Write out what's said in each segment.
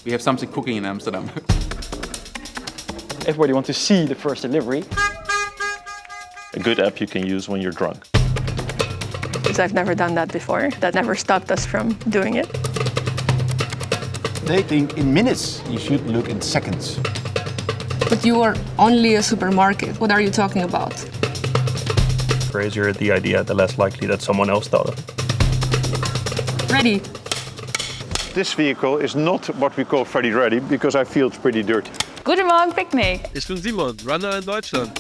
We have something cooking in Amsterdam. Everybody wants to see the first delivery. A good app you can use when you're drunk. Because I've never done that before. That never stopped us from doing it. They think in minutes. You should look in seconds. But you are only a supermarket. What are you talking about? The crazier the idea, the less likely that someone else thought of. Ready. This vehicle is not what we call Freddy Ready because I feel it's pretty dirty. Guten Morgen, Picknick. Ich bin Simon, Runner in Deutschland.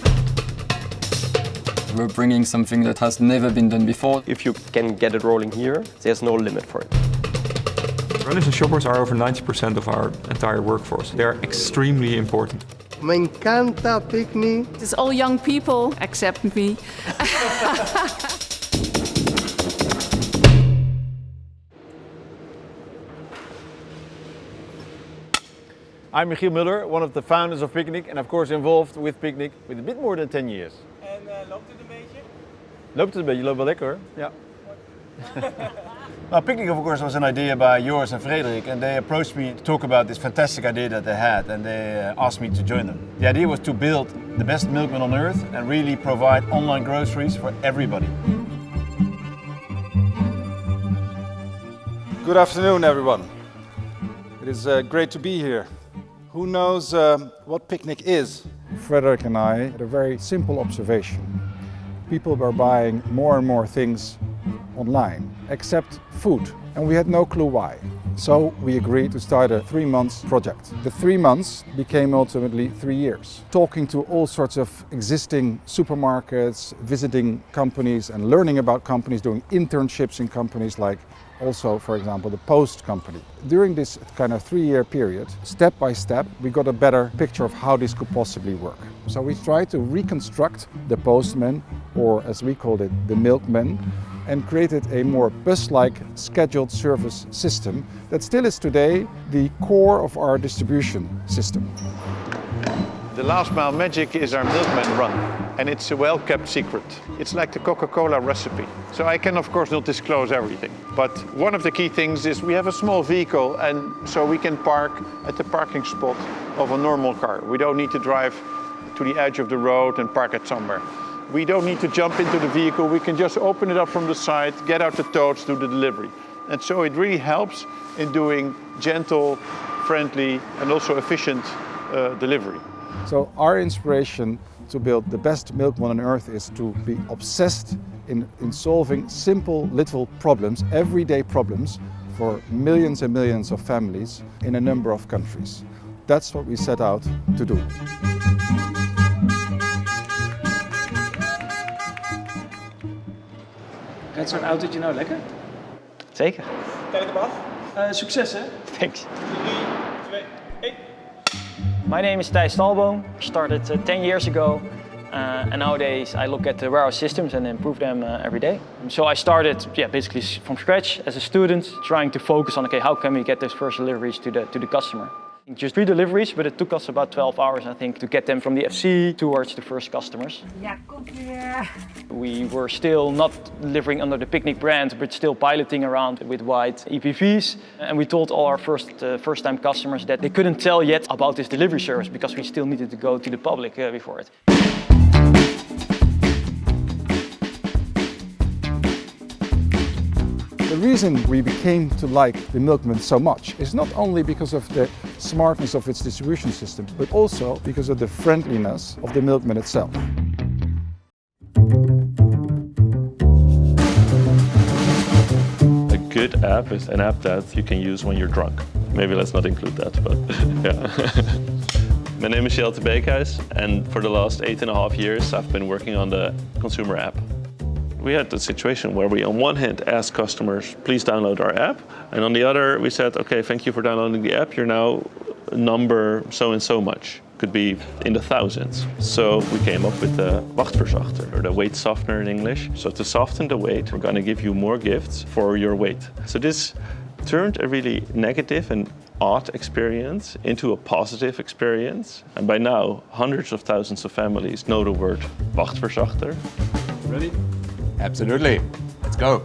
We're bringing something that has never been done before. If you can get it rolling here, there's no limit for it. Runners and shoppers are over 90% of our entire workforce. They are extremely important. Me encanta Picknick. It's all young people, except me. I'm Michiel Muller, one of the founders of Picknick and of course involved with Picknick with a bit more than 10 years. En loopt het een beetje? Loopt het een beetje, loopt wel lekker hoor. Ja. Well, Picknick, of course, was an idea by Joris and Frederik, and they approached me to talk about this fantastic idea that they had, and they asked me to join them. The idea was to build the best milkman on earth and really provide online groceries for everybody. Good afternoon, everyone. It is great to be here. Who knows what Picknick is? Frederik and I had a very simple observation. People were buying more and more things online, except food, and we had no clue why. So we agreed to start a 3-month project. The 3 months became ultimately 3 years. Talking to all sorts of existing supermarkets, visiting companies and learning about companies, doing internships in companies like also, for example, the Post company. During this kind of 3-year period, step by step, we got a better picture of how this could possibly work. So we tried to reconstruct the postman, or as we called it, the milkman, and created a more bus-like scheduled service system that still is today the core of our distribution system. The last mile magic is our milkman run, and it's a well-kept secret. It's like the Coca-Cola recipe. So I can of course not disclose everything, but one of the key things is we have a small vehicle, and so we can park at the parking spot of a normal car. We don't need to drive to the edge of the road and park it somewhere. We don't need to jump into the vehicle, we can just open it up from the side, get out the totes, do the delivery. And so it really helps in doing gentle, friendly and also efficient delivery. So our inspiration to build the best milkman on earth is to be obsessed in solving simple little problems, everyday problems for millions and millions of families in a number of countries. That's what we set out to do. Rijdt zo'n autootje nou lekker? Zeker. Tel ik hem af. Succes hè? Thanks. 3, 2, 1. My name is Thijs Stalboom. I started 10 years ago. And nowadays I look at the warehouse systems and improve them every day. So I started basically from scratch as a student, trying to focus on how can we get those first deliveries to the customer. Just 3 deliveries, but it took us about 12 hours, I think, to get them from the FC towards the first customers. We were still not delivering under the Picknick brand, but still piloting around with wide EPVs. And we told all our first-time customers that they couldn't tell yet about this delivery service because we still needed to go to the public before it. The reason we became to like the milkman so much is not only because of the smartness of its distribution system, but also because of the friendliness of the milkman itself. A good app is an app that you can use when you're drunk. Maybe let's not include that, but yeah. My name is Jelte Beekhuis, and for the last 8.5 years I've been working on the consumer app. We had the situation where we on one hand asked customers, please download our app. And on the other, we said, okay, thank you for downloading the app. You're now number so and so much. Could be in the thousands. So we came up with the wachtverzachter, or the weight softener in English. So to soften the weight, we're going to give you more gifts for your weight. So this turned a really negative and odd experience into a positive experience. And by now, hundreds of thousands of families know the word wachtverzachter. Ready? Absolutely. Let's go.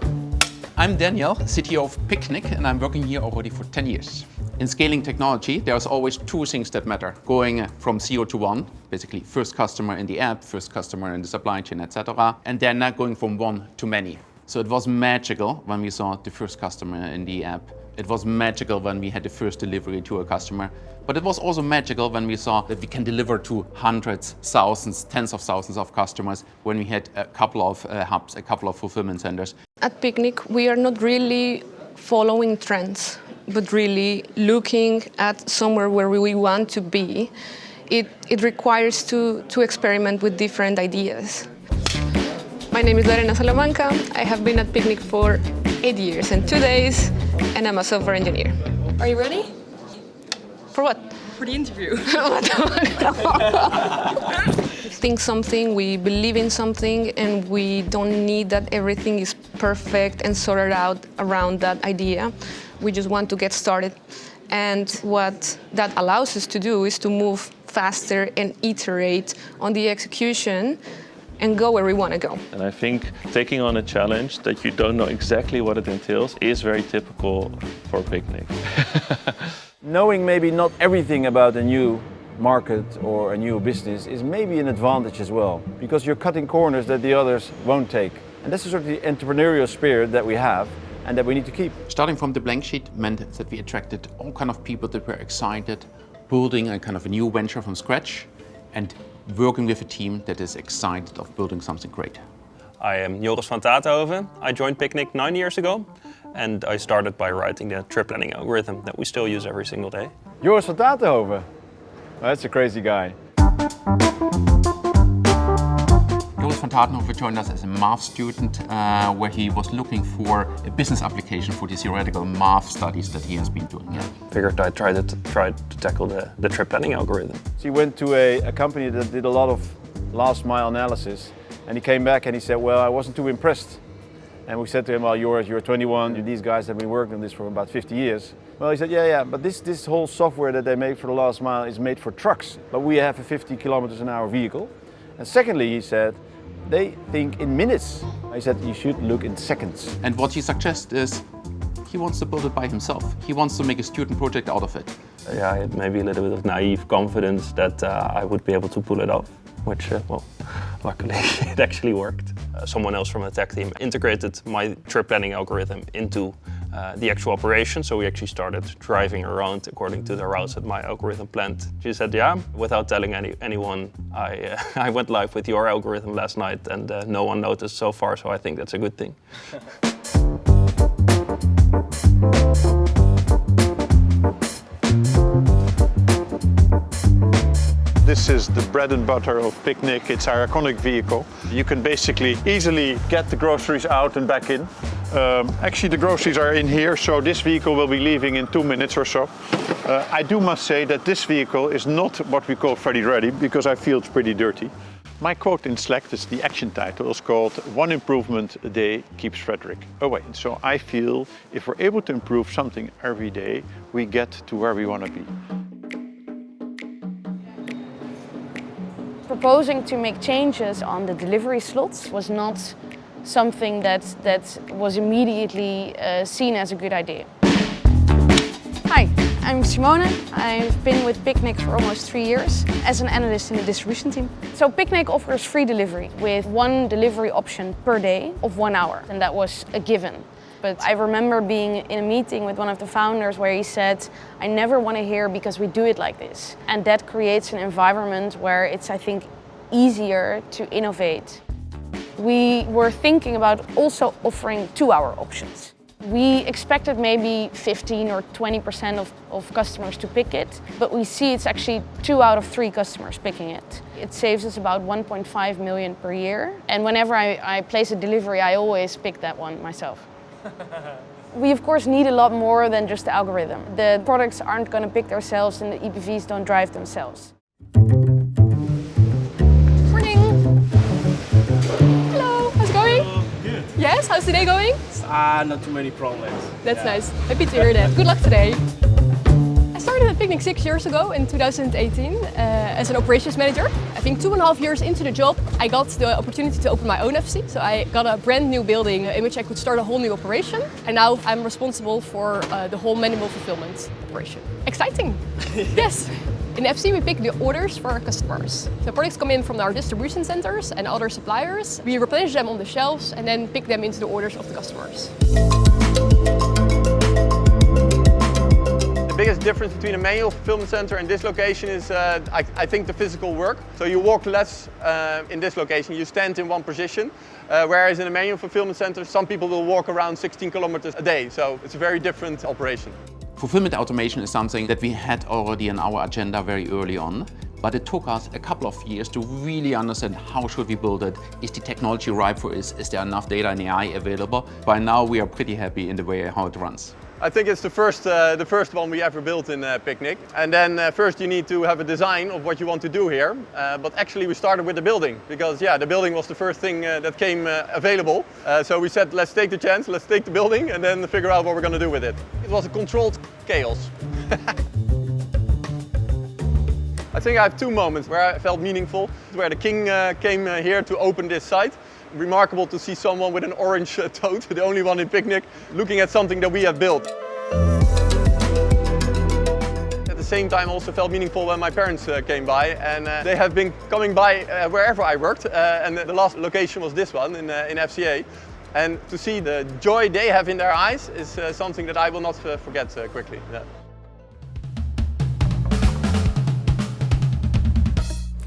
I'm Daniel, CTO of Picnic, and I'm working here already for 10 years. In scaling technology, there's always two things that matter. Going from 0 to 1, basically first customer in the app, first customer in the supply chain, etc. And then not going from 1 to many. So it was magical when we saw the first customer in the app. It was magical when we had the first delivery to a customer. But it was also magical when we saw that we can deliver to hundreds, thousands, tens of thousands of customers when we had a couple of hubs, a couple of fulfillment centers. At Picnic, we are not really following trends, but really looking at somewhere where we want to be. It requires to experiment with different ideas. My name is Lorena Salamanca. I have been at Picnic for 8 years and 2 days, and I'm a software engineer. Are you ready? For what? For the interview. Think something, we believe in something, and we don't need that everything is perfect and sorted out around that idea. We just want to get started. And what that allows us to do is to move faster and iterate on the execution and go where we want to go. And I think taking on a challenge that you don't know exactly what it entails is very typical for Picnic. Knowing maybe not everything about a new market or a new business is maybe an advantage as well, because you're cutting corners that the others won't take. And this is sort of the entrepreneurial spirit that we have and that we need to keep. Starting from the blank sheet meant that we attracted all kind of people that were excited, building a kind of a new venture from scratch and working with a team that is excited of building something great. I am Joris van Tatenhoven. I joined Picnic 9 years ago, and I started by writing the trip planning algorithm that we still use every single day. Joris van Tatenhoven? Oh, that's a crazy guy. Joris van Tatenhoven joined us as a math student, where he was looking for a business application for the theoretical math studies that he has been doing. Yeah. Figured I'd try to tackle the trip planning algorithm. So he went to a company that did a lot of last mile analysis, and he came back and he said, well, I wasn't too impressed. And we said to him, well, Joris, you're 21, these guys have been working on this for about 50 years. Well, he said, yeah, but this whole software that they make for the last mile is made for trucks, but we have a 50 kilometers an hour vehicle. And secondly, he said, they think in minutes. I said, you should look in seconds. And what he suggests is, he wants to build it by himself. He wants to make a student project out of it. Yeah, I had maybe a little bit of naive confidence that I would be able to pull it off, which, well, luckily it actually worked. Someone else from the tech team integrated my trip planning algorithm into the actual operation, so we actually started driving around according to the routes that my algorithm planned. She said, yeah, without telling anyone, I went live with your algorithm last night, and no one noticed so far, so I think that's a good thing. This is the bread and butter of Picnic. It's our iconic vehicle. You can basically easily get the groceries out and back in. Actually, the groceries are in here, so this vehicle will be leaving in 2 minutes or so. I must say that this vehicle is not what we call Freddy Ready, because I feel it's pretty dirty. My quote in Slack, that's the action title, is called "One improvement a day keeps Frederick away." So I feel if we're able to improve something every day, we get to where we want to be. Proposing to make changes on the delivery slots was not something that was immediately seen as a good idea. Hi, I'm Simone. I've been with Picnic for almost 3 years as an analyst in the distribution team. So Picnic offers free delivery with one delivery option per day of 1 hour, and that was a given. But I remember being in a meeting with one of the founders where he said, I never want to hear because we do it like this. And that creates an environment where it's, I think, easier to innovate. We were thinking about also offering 2-hour options. We expected maybe 15 or 20% of customers to pick it, but we see it's actually 2 out of 3 customers picking it. It saves us about 1.5 million per year. And whenever I place a delivery, I always pick that one myself. We of course need a lot more than just the algorithm. The products aren't going to pick themselves and the EPVs don't drive themselves. Morning! Hello, how's it going? Good. Yes, how's the day going? Not too many problems. That's nice. Happy to hear that. Good luck today. I started at Picnic Picnic 6 years ago in 2018 as an operations manager. I think 2.5 years into the job, I got the opportunity to open my own FC. So I got a brand new building in which I could start a whole new operation. And now I'm responsible for the whole manual fulfillment operation. Exciting! Yes! In FC, we pick the orders for our customers. So products come in from our distribution centers and other suppliers. We replenish them on the shelves and then pick them into the orders of the customers. The biggest difference between a manual fulfillment center and this location is, I think, the physical work. So you walk less in this location, you stand in one position. Whereas in a manual fulfillment center, some people will walk around 16 kilometers a day. So it's a very different operation. Fulfillment automation is something that we had already on our agenda very early on, but it took us a couple of years to really understand how should we build it. Is the technology ripe for it? Is there enough data and AI available? By now we are pretty happy in the way how it runs. I think it's the first one we ever built in Picnic. And then first you need to have a design of what you want to do here. But actually we started with the building because the building was the first thing that came available. So we said, let's take the chance, let's take the building and then figure out what we're going to do with it. It was a controlled chaos. I think I have two moments where I felt meaningful, where the king came here to open this site. Remarkable to see someone with an orange tote, the only one in Picnic, looking at something that we have built. At the same time also felt meaningful when my parents came by, and they have been coming by wherever I worked, and the last location was this one in FCA. And to see the joy they have in their eyes is something that I will not forget quickly. Yeah.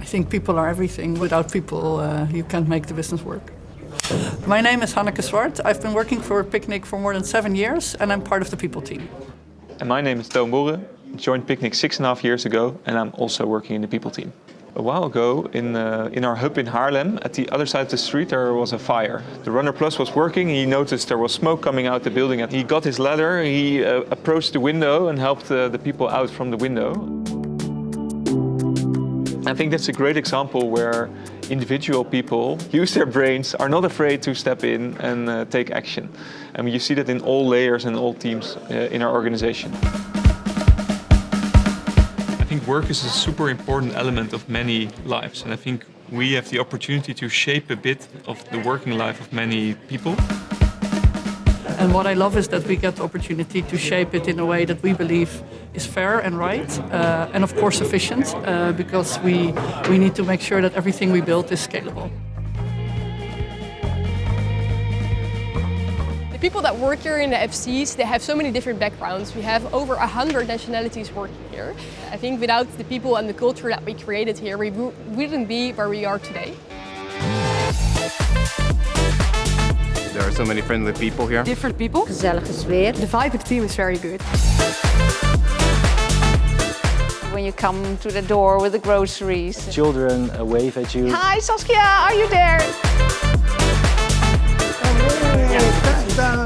I think people are everything. Without people, you can't make the business work. My name is Hanneke Zwart. I've been working for Picnic for more than 7 years, and I'm part of the people team. And my name is Toon Borre. I joined Picnic 6.5 years ago, and I'm also working in the people team. A while ago, in our hub in Haarlem, at the other side of the street, there was a fire. The Runner Plus was working. He noticed there was smoke coming out the building, and he got his ladder. He approached the window and helped the people out from the window. I think that's a great example where individual people use their brains, are not afraid to step in and take action. And you see that in all layers and all teams in our organization. I think work is a super important element of many lives, and I think we have the opportunity to shape a bit of the working life of many people. And what I love is that we get the opportunity to shape it in a way that we believe is fair and right, and of course efficient, because we need to make sure that everything we build is scalable. The people that work here in the FCs, they have so many different backgrounds. We have over 100 nationalities working here. I think without the people and the culture that we created here, we wouldn't be where we are today. There are so many friendly people here. Different people. Gezellige sfeer. The vibe of the team is very good. When you come to the door with the groceries. Children wave at you. Hi Saskia, are you there?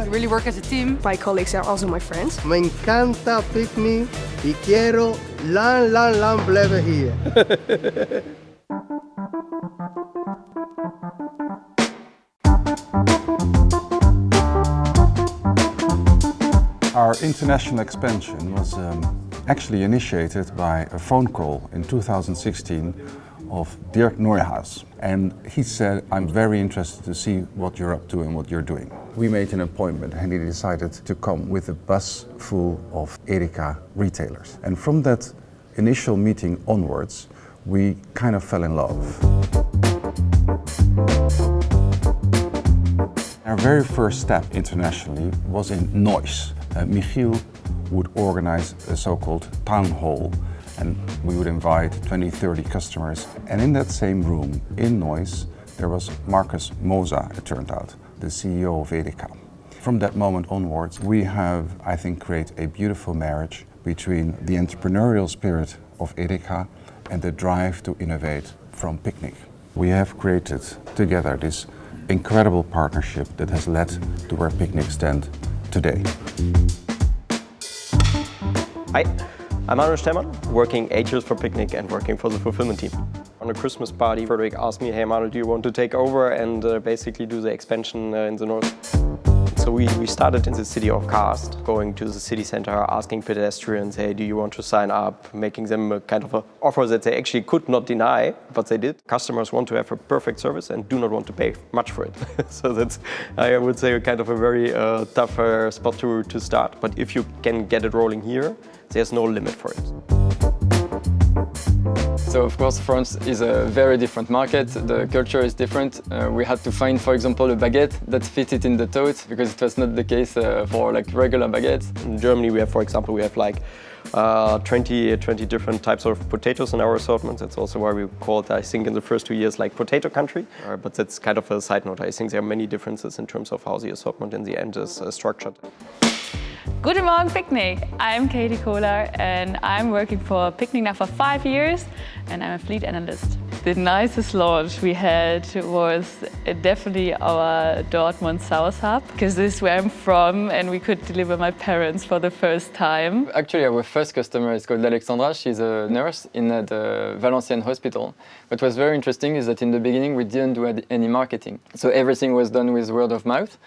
We really work as a team. My colleagues are also my friends. Me encanta Picnic y quiero lang blijven hier. Our international expansion was actually initiated by a phone call in 2016 of Dirk Neuhaus. And he said, I'm very interested to see what you're up to and what you're doing. We made an appointment and he decided to come with a bus full of Edeka retailers. And from that initial meeting onwards, we kind of fell in love. Our very first step internationally was in Neuss. Michiel would organize a so-called town hall, and we would invite 20-30 customers. And in that same room in Neuss, there was Markus Moser, it turned out, the CEO of Edeka. From that moment onwards, we have, I think, created a beautiful marriage between the entrepreneurial spirit of Edeka and the drive to innovate from Picnic. We have created together this incredible partnership that has led to where Picnic stands today. Hi, I'm Arno Stemmer, working 8 years for Picnic and working for the fulfillment team. On a Christmas party, Frederick asked me, hey Manu, do you want to take over and basically do the expansion in the north? It's So we started in the city of Karst, going to the city center, asking pedestrians, hey, do you want to sign up? Making them a kind of an offer that they actually could not deny, but they did. Customers want to have a perfect service and do not want to pay much for it. So that's, I would say, kind of a very tough spot to start. But if you can get it rolling here, there's no limit for it. So of course France is a very different market, the culture is different. We had to find, for example, a baguette that fitted in the tote because it was not the case for like regular baguettes. In Germany we have, for example, we have like 20 different types of potatoes in our assortment. That's also why we called, I think in the first 2 years, like potato country. But that's kind of a side note. I think there are many differences in terms of how the assortment in the end is structured. Guten Morgen, Picnic. I'm Katie Kohler and I'm working for Picnic now for 5 years and I'm a fleet analyst. The nicest launch we had was definitely our Dortmund South Hub because this is where I'm from and we could deliver my parents for the first time. Actually, our first customer is called Alexandra. She's a nurse in the Valenciennes hospital. What was very interesting is that in the beginning we didn't do any marketing. So everything was done with word of mouth.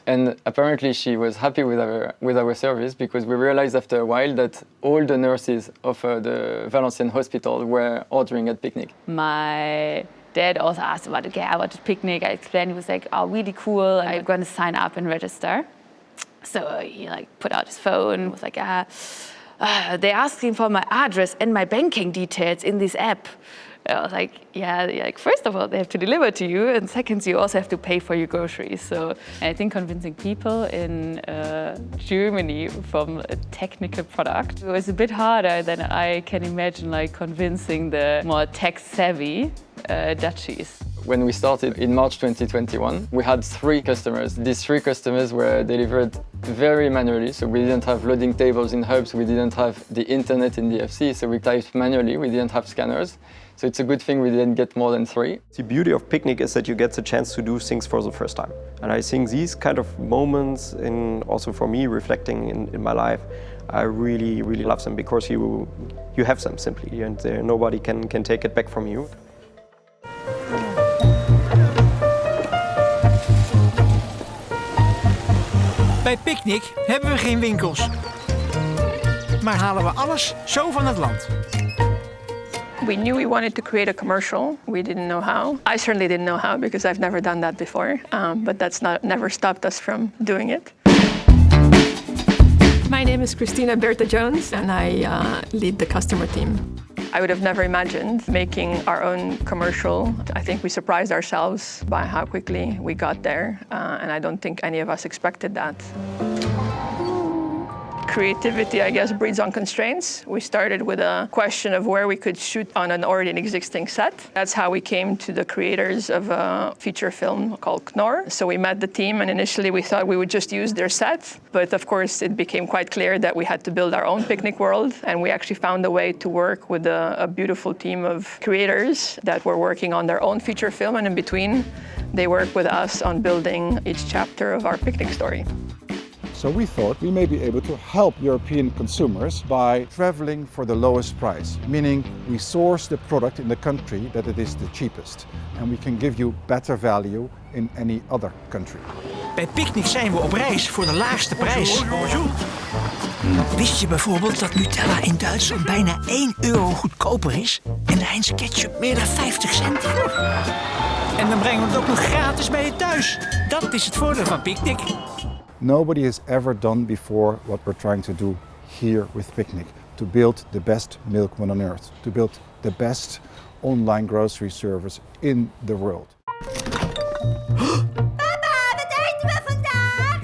And apparently she was happy with our service because we realized after a while that all the nurses of the Valenciennes hospital were ordering at Picnic. My dad also asked about, okay, I wanted Picnic. I explained, he was like, oh, really cool. I'm going to sign up and register. So he like put out his phone, was like, they're asking for my address and my banking details in this app. I was like, yeah, like first of all, they have to deliver to you, and second, you also have to pay for your groceries. So I think convincing people in Germany from a technical product was a bit harder than I can imagine, like convincing the more tech-savvy Dutchies. When we started in March 2021, we had 3 customers. These 3 customers were delivered very manually, so we didn't have loading tables in hubs, we didn't have the internet in the FC, so we typed manually, we didn't have scanners. So it's a good thing we didn't get more than 3. The beauty of Picnic is that you get the chance to do things for the first time. And I think these kind of moments, also for me, reflecting in my life, I really, really love them because you have them simply, and nobody can take it back from you. Bij Picnic hebben we geen winkels. Maar halen we alles zo van het land. We knew we wanted to create a commercial. We didn't know how. I certainly didn't know how because I've never done that before. But that's never stopped us from doing it. My name is Christina Bertha Jones and I lead the customer team. I would have never imagined making our own commercial. I think we surprised ourselves by how quickly we got there. And I don't think any of us expected that. Creativity, I guess, breeds on constraints. We started with a question of where we could shoot on an already existing set. That's how we came to the creators of a feature film called Knorr. So we met the team, and initially we thought we would just use their set. But of course, it became quite clear that we had to build our own Picnic world. And we actually found a way to work with a beautiful team of creators that were working on their own feature film. And in between, they worked with us on building each chapter of our Picnic story. So we thought we may be able to help European consumers by traveling for the lowest price, meaning we source the product in the country that it is the cheapest. And we can give you better value in any other country. Bij Picnic zijn we op reis voor de laagste prijs. Wist je bijvoorbeeld dat Nutella in Duitsland bijna €1 goedkoper is en de Heinz ketchup meer dan 50 cent? En dan brengen we het ook nog gratis bij je thuis. Dat is het voordeel van Picnic. Nobody has ever done before what we're trying to do here with Picnic, to build the best milkman on earth, to build the best online grocery service in the world. Papa, wat eten we vandaag?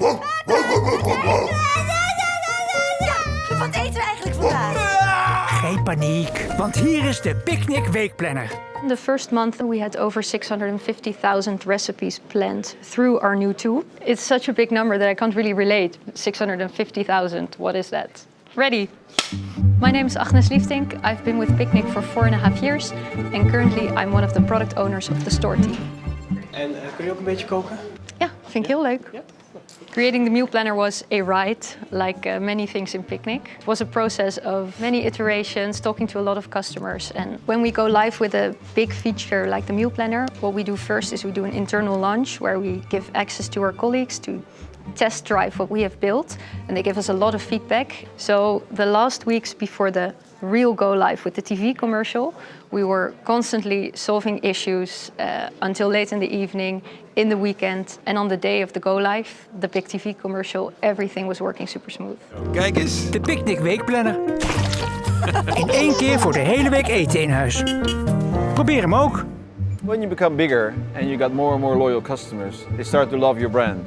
Wat eten we eigenlijk vandaag? Geen paniek, want hier is de Picnic Weekplanner. The first month we had over 650,000 recipes planned through our new tool. It's such a big number that I can't really relate. 650,000, what is that? Ready. My name is Agnes Liefdink. I've been with Picnic for 4.5 years and currently I'm one of the product owners of the store team. En kun je ook een beetje koken? Ja, vind ik heel leuk. Ja. Creating the meal planner was a ride, like many things in Picnic. It was a process of many iterations, talking to a lot of customers. And when we go live with a big feature like the meal planner, what we do first is we do an internal launch where we give access to our colleagues to test drive what we have built, and they give us a lot of feedback. So the last weeks before the real go live with the TV commercial, we were constantly solving issues until late in the evening, in the weekend, and on the day of the go live, the big TV commercial, everything was working super smooth. Kijk eens, de Picnic weekplanner. In 1 keer voor de hele week eten in huis. Probeer hem ook. When you become bigger and you got more and more loyal customers, they start to love your brand.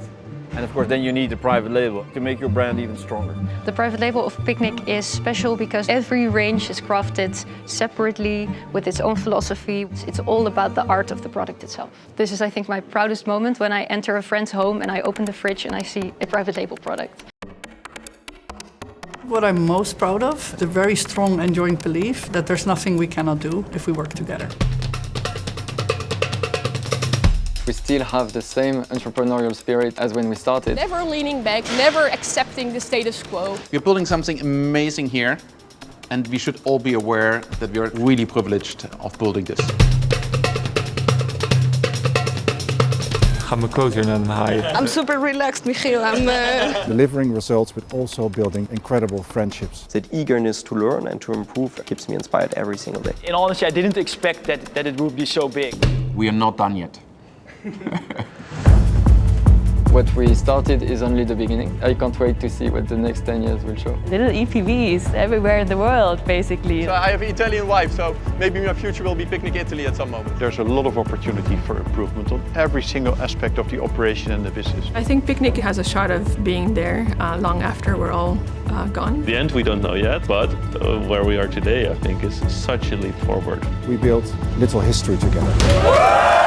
And of course then you need a private label to make your brand even stronger. The private label of Picnic is special because every range is crafted separately with its own philosophy. It's all about the art of the product itself. This is, I think, my proudest moment when I enter a friend's home and I open the fridge and I see a private label product. What I'm most proud of, the very strong and joint belief that there's nothing we cannot do if we work together. We still have the same entrepreneurial spirit as when we started. Never leaning back, never accepting the status quo. We're building something amazing here, and we should all be aware that we are really privileged of building this. Ga mijn quote weer naar een haaien. I'm super relaxed, Michiel. Delivering results, but also building incredible friendships. That eagerness to learn and to improve keeps me inspired every single day. In honesty, I didn't expect that it would be so big. We are not done yet. What we started is only the beginning. I can't wait to see what the next 10 years will show. Little EPVs everywhere in the world, basically. So I have an Italian wife, so maybe my future will be Picnic Italy at some moment. There's a lot of opportunity for improvement on every single aspect of the operation and the business. I think Picnic has a shot of being there long after we're all gone. The end we don't know yet, but where we are today I think is such a leap forward. We built little history together.